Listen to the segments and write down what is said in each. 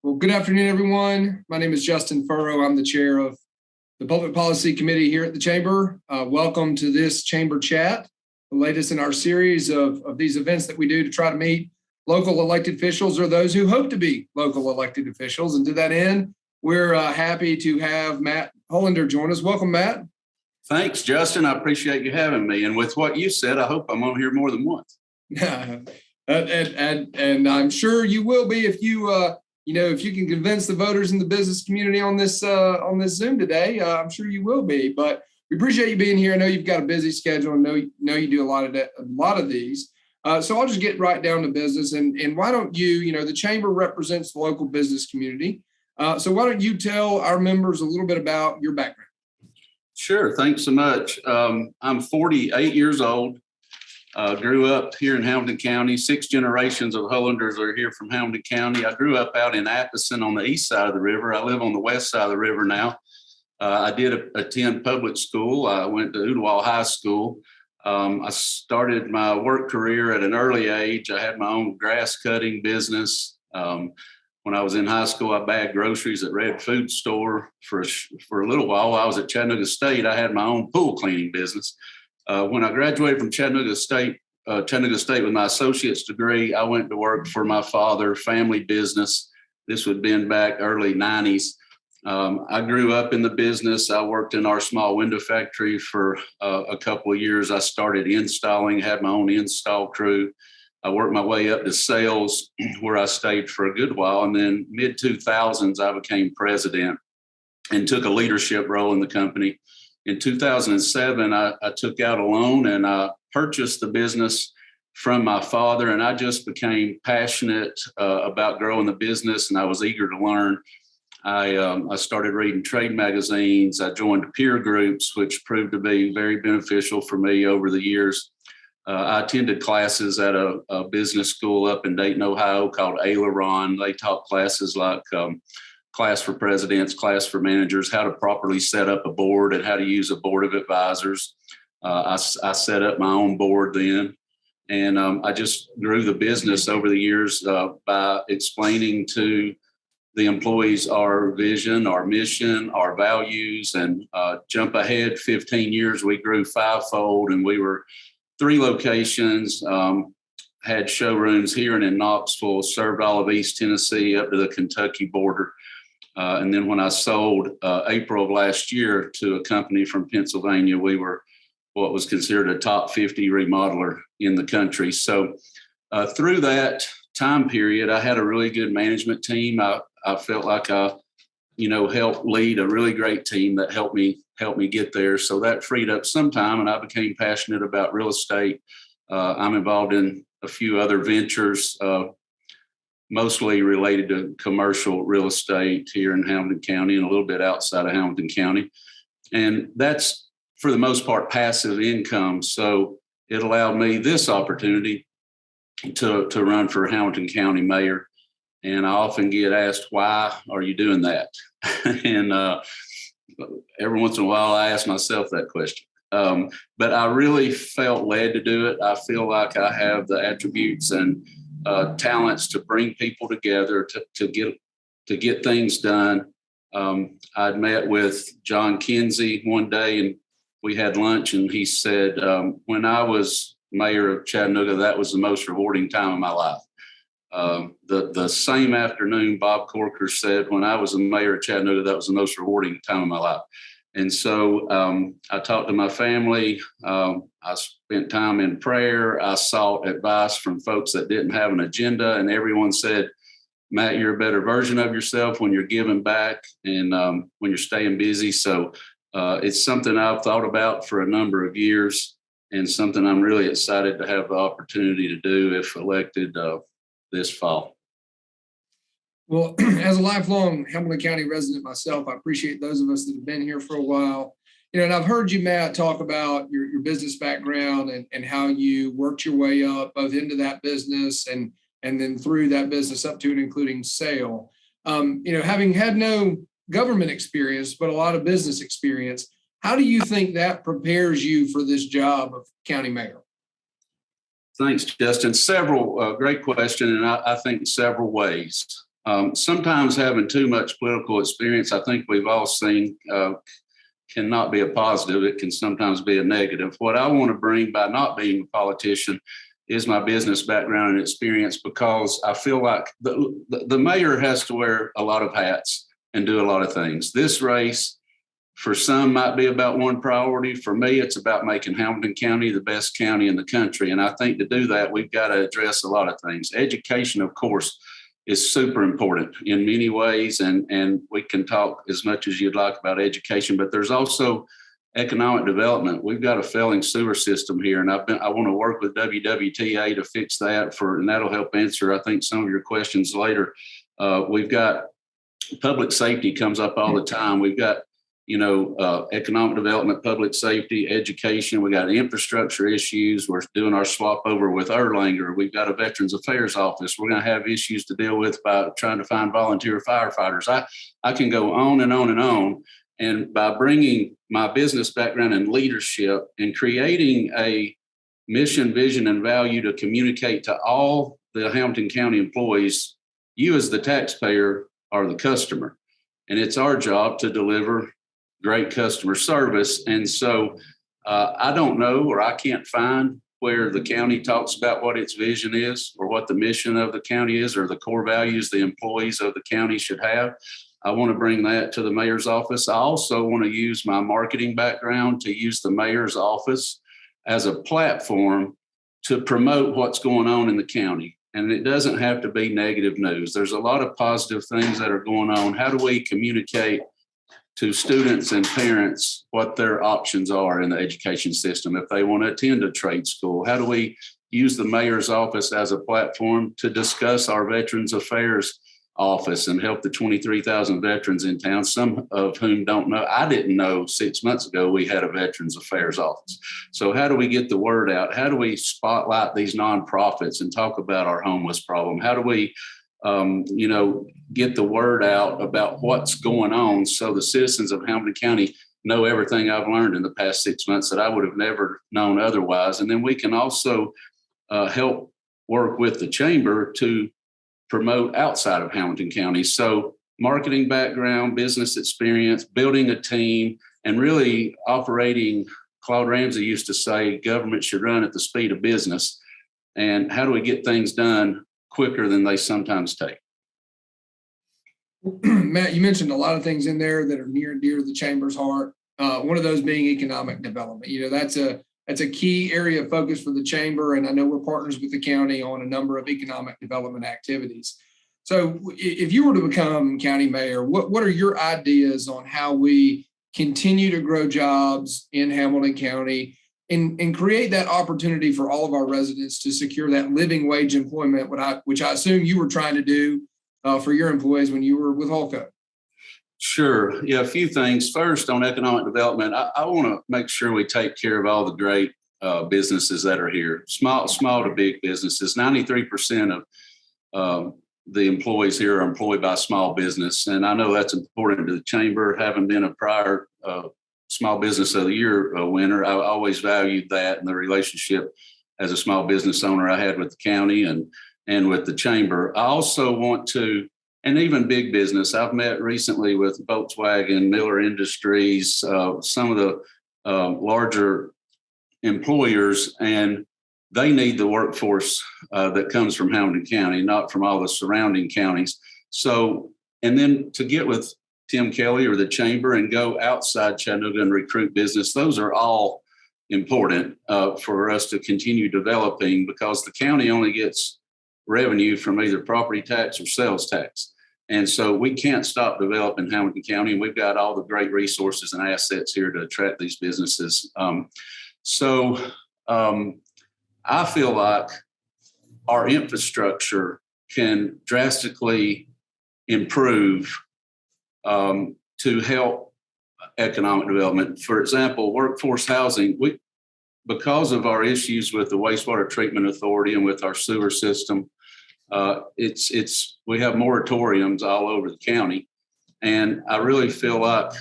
Well, good afternoon, everyone. My name is Justin Furrow. I'm the chair of the Public Policy Committee here at the Chamber. Welcome to this Chamber Chat, the latest in our series of these events that we do to try to meet local elected officials or those who hope to be local elected officials. And to that end, we're happy to have Matt Hullander join us. Welcome, Matt. Thanks, Justin. I appreciate you having me. And with what you said, I hope I'm on here more than once. And I'm sure you will be if you if you can convince the voters in the business community on this Zoom today. I'm sure you will be. But we appreciate you being here. I know you've got a busy schedule and know you do a lot of these. So I'll just get right down to business. And why don't you, the Chamber represents the local business community. So why don't you tell our members a little bit about your background? Sure. Thanks so much. I'm 48 years old. Grew up here in Hamilton County. 6 generations of Hullanders are here from Hamilton County. I grew up out in Atchison on the east side of the river. I live on the west side of the river now. I did attend public school. I went to Ooltewah High School. I started my work career at an early age. I had my own grass cutting business. When I was in high school, I bagged groceries at Red Food Store for a little while. While I was at Chattanooga State, I had my own pool cleaning business. When I graduated from Chattanooga State with my associate's degree, I went to work for my father, family business. This would have been back early 90s. I grew up in the business. I worked in our small window factory for a couple of years. I started installing, had my own install crew. I worked my way up to sales, where I stayed for a good while. And then mid-2000s, I became president and took a leadership role in the company. In 2007, I took out a loan and I purchased the business from my father, and I just became passionate about growing the business, and I was eager to learn. I started reading trade magazines. I joined peer groups, which proved to be very beneficial for me over the years. I attended classes at a business school up in Dayton, Ohio called Aileron. They taught classes like class for presidents, class for managers, how to properly set up a board and how to use a board of advisors. I set up my own board then, and I just grew the business over the years by explaining to the employees our vision, our mission, our values, and jump ahead 15 years, we grew fivefold, and we were 3 locations, had showrooms here and in Knoxville, served all of East Tennessee up to the Kentucky border. And then when I sold April of last year to a company from Pennsylvania, we were what was considered a top 50 remodeler in the country. So through that time period, I had a really good management team. I felt like I, helped lead a really great team that helped me get there. So that freed up some time, and I became passionate about real estate. I'm involved in a few other ventures, mostly related to commercial real estate here in Hamilton County and a little bit outside of Hamilton County. And that's, for the most part, passive income. So it allowed me this opportunity to run for Hamilton County mayor. And I often get asked, why are you doing that? And every once in a while, I ask myself that question. But I really felt led to do it. I feel like I have the attributes and talents to bring people together to get things done. I'd met with John Kinsey one day, and we had lunch, and he said, when I was mayor of Chattanooga, that was the most rewarding time of my life. The same afternoon, Bob Corker said, when I was the mayor of Chattanooga, that was the most rewarding time of my life. And so I talked to my family. I spent time in prayer. I sought advice from folks that didn't have an agenda, and everyone said, Matt, you're a better version of yourself when you're giving back and when you're staying busy. So it's something I've thought about for a number of years, and something I'm really excited to have the opportunity to do if elected this fall. Well, as a lifelong Hamilton County resident myself, I appreciate those of us that have been here for a while. And I've heard you, Matt, talk about your business background and how you worked your way up both into that business and then through that business up to and including sale. Having had no government experience, but a lot of business experience, how do you think that prepares you for this job of county mayor? Thanks, Justin. Several great question, and I think several ways. Sometimes having too much political experience, I think we've all seen, cannot be a positive. It can sometimes be a negative. What I want to bring by not being a politician is my business background and experience, because I feel like the mayor has to wear a lot of hats and do a lot of things. This race, for some, might be about one priority. For me, it's about making Hamilton County the best county in the country. And I think to do that, we've got to address a lot of things. Education, of course, is super important in many ways. And we can talk as much as you'd like about education, but there's also economic development. We've got a failing sewer system here, and I want to work with WWTA to fix that and that'll help answer, I think, some of your questions later. We've got public safety comes up all the time. We've got, economic development, public safety, education. We got infrastructure issues. We're doing our swap over with Erlanger. We've got a Veterans Affairs office. We're going to have issues to deal with by trying to find volunteer firefighters. I can go on and on and on. And by bringing my business background and leadership and creating a mission, vision, and value to communicate to all the Hamilton County employees, you as the taxpayer are the customer. And it's our job to deliver great customer service. And so I don't know, or I can't find where the county talks about what its vision is or what the mission of the county is or the core values the employees of the county should have. I want to bring that to the mayor's office. I also want to use my marketing background to use the mayor's office as a platform to promote what's going on in the county. And it doesn't have to be negative news. There's a lot of positive things that are going on. How do we communicate to students and parents what their options are in the education system if they want to attend a trade school? How do we use the mayor's office as a platform to discuss our Veterans Affairs office and help the 23,000 veterans in town, some of whom don't know? I didn't know 6 months ago we had a Veterans Affairs office. So how do we get the word out? How do we spotlight these nonprofits and talk about our homeless problem? How do we get the word out about what's going on so the citizens of Hamilton County know everything I've learned in the past 6 months that I would have never known otherwise? And then we can also help work with the chamber to promote outside of Hamilton County. So marketing background, business experience, building a team, and really operating. Claude Ramsey used to say government should run at the speed of business. And how do we get things done quicker than they sometimes take? Matt, you mentioned a lot of things in there that are near and dear to the chamber's heart. One of those being economic development. That's a key area of focus for the chamber. And I know we're partners with the county on a number of economic development activities. So if you were to become county mayor, what are your ideas on how we continue to grow jobs in Hamilton County and create that opportunity for all of our residents to secure that living wage employment, which I assume you were trying to do for your employees when you were with Holco? Sure. Yeah, a few things. First, on economic development, I want to make sure we take care of all the great businesses that are here, small to big businesses. 93% of the employees here are employed by small business. And I know that's important to the chamber. Having been a prior Small Business of the Year winner, I always valued that and the relationship as a small business owner I had with the county and with the chamber. I also want to, and even big business, I've met recently with Volkswagen, Miller Industries, some of the larger employers, and they need the workforce that comes from Hamilton County, not from all the surrounding counties. So, and then to get with Tim Kelly or the chamber and go outside Chattanooga and recruit business, those are all important for us to continue developing, because the county only gets revenue from either property tax or sales tax. And so we can't stop developing Hamilton County, and we've got all the great resources and assets here to attract these businesses. I feel like our infrastructure can drastically improve to help economic development. For example, workforce housing, because of our issues with the wastewater treatment authority and with our sewer system, we have moratoriums all over the county. And I really feel like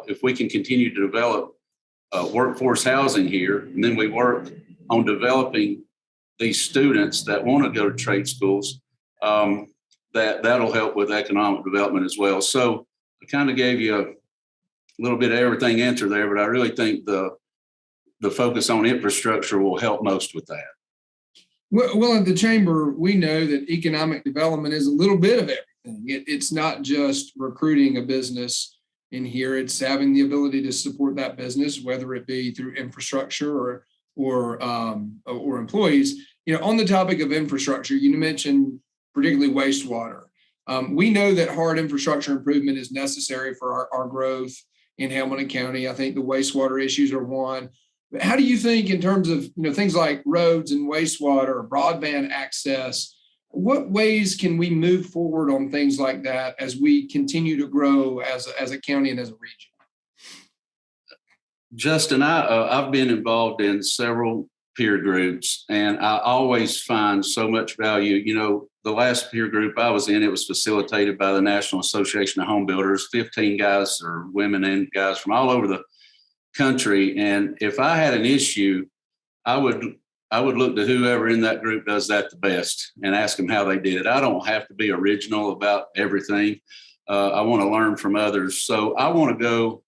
if we can continue to develop workforce housing here, and then we work on developing these students that want to go to trade schools, that'll help with economic development as well. So I kind of gave you a little bit of everything answer there, but I really think the focus on infrastructure will help most with that. Well, at the Chamber, we know that economic development is a little bit of everything. It's not just recruiting a business in here. It's having the ability to support that business, whether it be through infrastructure or employees. On the topic of infrastructure, you mentioned particularly wastewater. We know that hard infrastructure improvement is necessary for our growth in Hamilton County. I think the wastewater issues are one. But how do you think, in terms of things like roads and wastewater, broadband access, what ways can we move forward on things like that as we continue to grow as a county and as a region? Justin, I've been involved in several peer groups, and I always find so much value. The last peer group I was in, it was facilitated by the National Association of Home Builders, 15 guys or women and guys from all over the country. And if I had an issue, I would look to whoever in that group does that the best and ask them how they did it. I don't have to be original about everything. I want to learn from others. So I want to go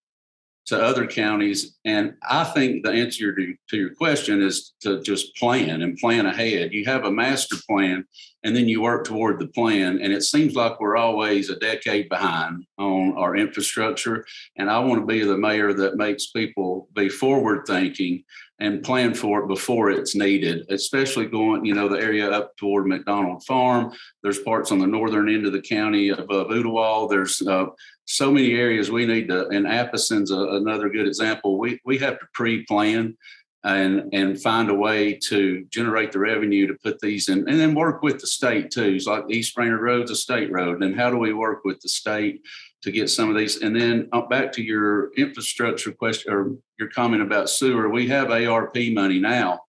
to other counties. And I think the answer to your question is to just plan ahead. You have a master plan, and then you work toward the plan. And it seems like we're always a decade behind on our infrastructure. And I want to be the mayor that makes people be forward thinking and plan for it before it's needed, especially going, the area up toward McDonald Farm. There's parts on the northern end of the county above Ooltewah. There's so many areas we need to, and Appison's another good example. We have to pre-plan and find a way to generate the revenue to put these in, and then work with the state too. It's like East Brainerd Road's a state road. And how do we work with the state to get some of these? And then back to your infrastructure question or your comment about sewer, we have ARP money now.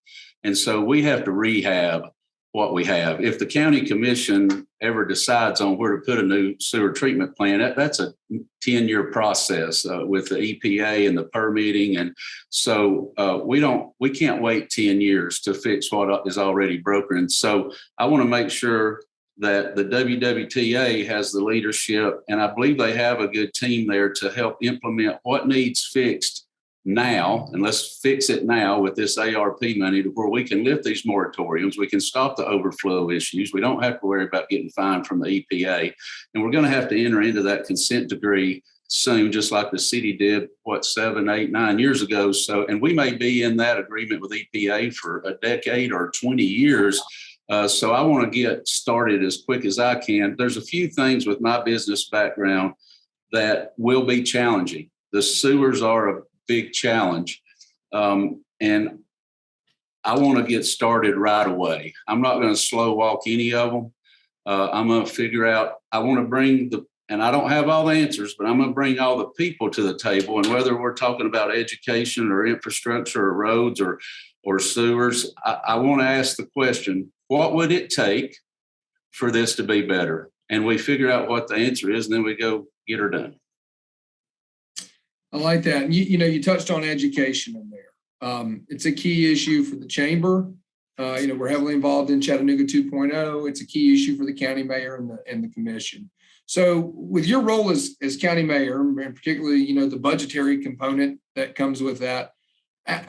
And so we have to rehab what we have. If the county commission ever decides on where to put a new sewer treatment plant, that's a 10-year process with the EPA and the permitting. And so we can't wait 10 years to fix what is already broken. And so I want to make sure that the WWTA has the leadership, and I believe they have a good team there to help implement what needs fixed now, and let's fix it now with this ARP money to where we can lift these moratoriums. We can stop the overflow issues. We don't have to worry about getting fined from the EPA. And we're going to have to enter into that consent decree soon, just like the city did, 7, 8, 9 years ago. So, and we may be in that agreement with EPA for a decade or 20 years. So I want to get started as quick as I can. There's a few things with my business background that will be challenging. The sewers are a big challenge. And I want to get started right away. I'm not going to slow walk any of them. I'm going to figure out, I want to bring and I don't have all the answers, but I'm going to bring all the people to the table. And whether we're talking about education or infrastructure or roads or sewers, I want to ask the question, what would it take for this to be better? And we figure out what the answer is, and then we go get her done. I like that. And you touched on education in there. It's a key issue for the chamber. We're heavily involved in Chattanooga 2.0. It's a key issue for the county mayor and the commission. So with your role as county mayor, and particularly, the budgetary component that comes with that,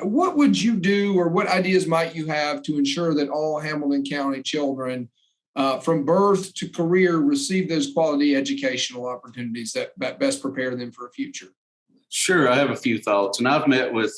what would you do, or what ideas might you have to ensure that all Hamilton County children from birth to career receive those quality educational opportunities that best prepare them for a future? Sure, I have a few thoughts, and I've met with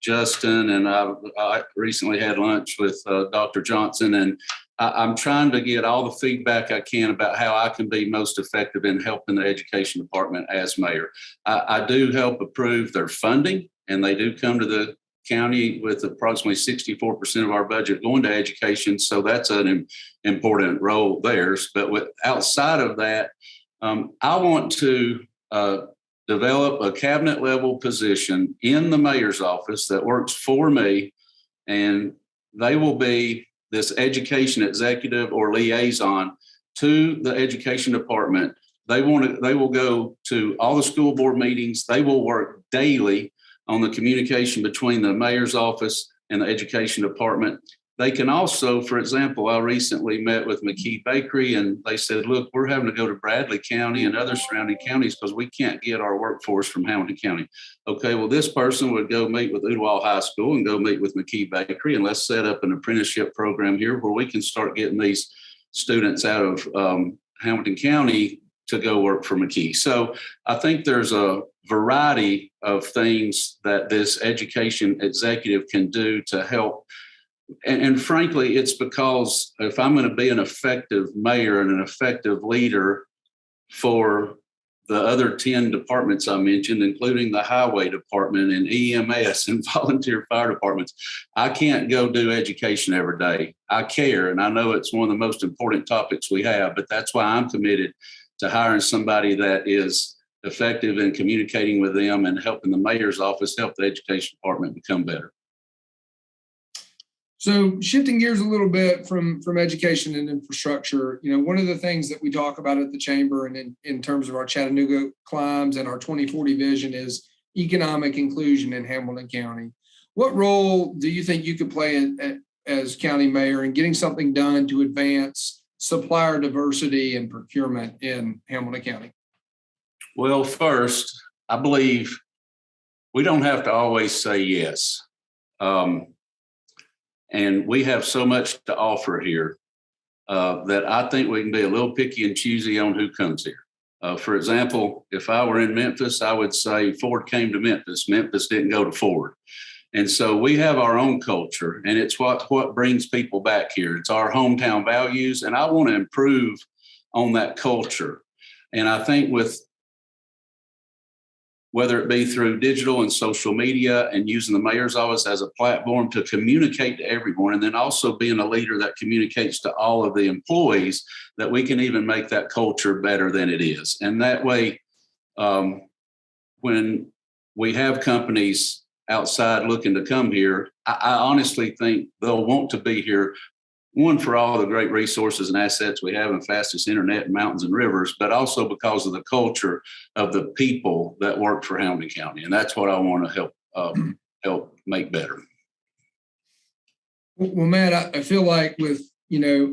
Justin, and I recently had lunch with Dr. Johnson, and I'm trying to get all the feedback I can about how I can be most effective in helping the education department as mayor. I do help approve their funding, and they do come to the county with approximately 64% of our budget going to education, so that's an important role theirs. But outside of that, I want to develop a cabinet level position in the mayor's office that works for me, and they will be this education executive or liaison to the education department. They will go to all the school board meetings. They will work daily on the communication between the mayor's office and the education department. They can also, for example, I recently met with McKee Bakery and they said, look, we're having to go to Bradley County and other surrounding counties because we can't get our workforce from Hamilton County. Okay, well, this person would go meet with Ooltewah High School and go meet with McKee Bakery, and let's set up an apprenticeship program here where we can start getting these students out of Hamilton County to go work for McKee. So I think there's a variety of things that this education executive can do to help. And frankly, it's because if I'm going to be an effective mayor and an effective leader for the other 10 departments I mentioned, including the highway department and EMS and volunteer fire departments, I can't go do education every day. I care, and I know it's one of the most important topics we have, but that's why I'm committed to hiring somebody that is effective in communicating with them and helping the mayor's office help the education department become better. So shifting gears a little bit from education and infrastructure, one of the things that we talk about at the chamber and in terms of our Chattanooga climbs and our 2040 vision is economic inclusion in Hamilton County. What role do you think you could play as county mayor in getting something done to advance supplier diversity and procurement in Hamilton County? Well, first, I believe we don't have to always say yes. And we have so much to offer here that I think we can be a little picky and choosy on who comes here. For example, if I were in Memphis, I would say Ford came to Memphis. Memphis didn't go to Ford. And so we have our own culture, and it's what brings people back here. It's our hometown values, and I want to improve on that culture. And I think with whether it be through digital and social media and using the mayor's office as a platform to communicate to everyone, and then also being a leader that communicates to all of the employees, that we can even make that culture better than it is. And that way, when we have companies outside looking to come here, I honestly think they'll want to be here. One, for all the great resources and assets we have and fastest internet and mountains and rivers, but also because of the culture of the people that work for Hamilton County. And that's what I want to help make better. Well, Matt, I feel like with,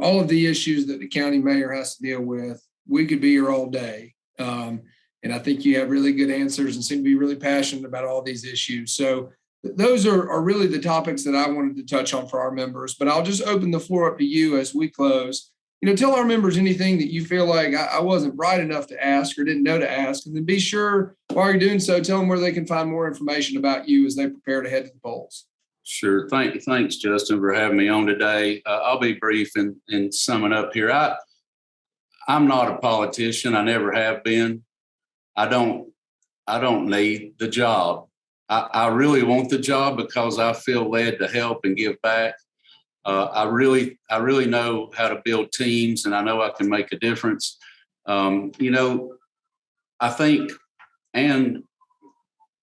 all of the issues that the county mayor has to deal with, we could be here all day. And I think you have really good answers and seem to be really passionate about all these issues. So those are really the topics that I wanted to touch on for our members, but I'll just open the floor up to you as we close. Tell our members anything that you feel like I wasn't bright enough to ask or didn't know to ask, and then be sure while you're doing so, tell them where they can find more information about you as they prepare to head to the polls. Sure. Thanks, Justin, for having me on today. I'll be brief in summing up here. I'm not a politician. I never have been. I don't need the job. I really want the job because I feel led to help and give back. I really know how to build teams, and I know I can make a difference. I think, and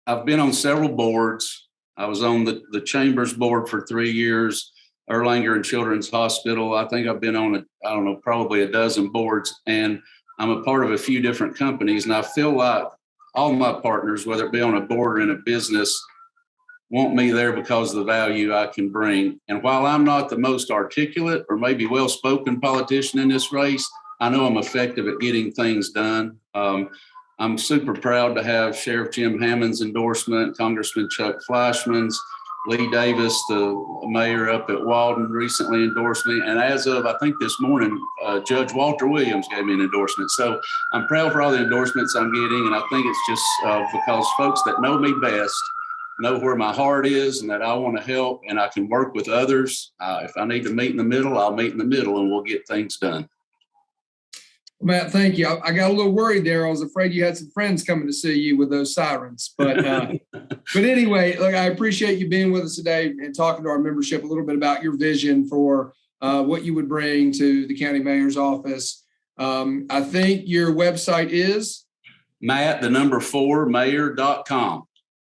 I've been on several boards. I was on the Chamber's board for 3 years, Erlanger and Children's Hospital. I think I've been on, probably a dozen boards, and I'm a part of a few different companies. And I feel like all my partners, whether it be on a board or in a business, want me there because of the value I can bring. And while I'm not the most articulate or maybe well-spoken politician in this race, I know I'm effective at getting things done. I'm super proud to have Sheriff Jim Hammond's endorsement, Congressman Chuck Fleischman's, Lee Davis, the mayor up at Walden, recently endorsed me. And as of, I think this morning, Judge Walter Williams gave me an endorsement. So I'm proud for all the endorsements I'm getting. And I think it's just because folks that know me best know where my heart is and that I want to help and I can work with others. If I need to meet in the middle, I'll meet in the middle and we'll get things done. Matt, thank you. I got a little worried there. I was afraid you had some friends coming to see you with those sirens. But anyway, look, I appreciate you being with us today and talking to our membership a little bit about your vision for what you would bring to the county mayor's office. I think your website is? Matt4mayor.com.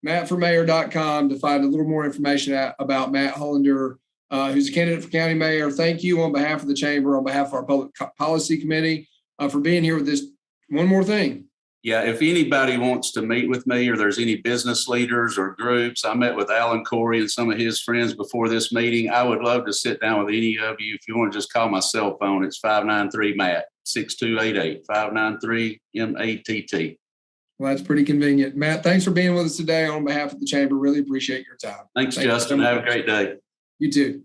Matt4mayor.com to find a little more information about Matt Hullander, who's a candidate for county mayor. Thank you on behalf of the chamber, on behalf of our public policy committee, for being here with this. One more thing. Yeah, if anybody wants to meet with me or there's any business leaders or groups, I met with Alan Corey and some of his friends before this meeting. I would love to sit down with any of you. If you want to just call my cell phone, it's 593-MATT, 6288, 593-MATT. Well, that's pretty convenient. Matt, thanks for being with us today on behalf of the chamber. Really appreciate your time. Thanks, Justin. Have a great day. You too.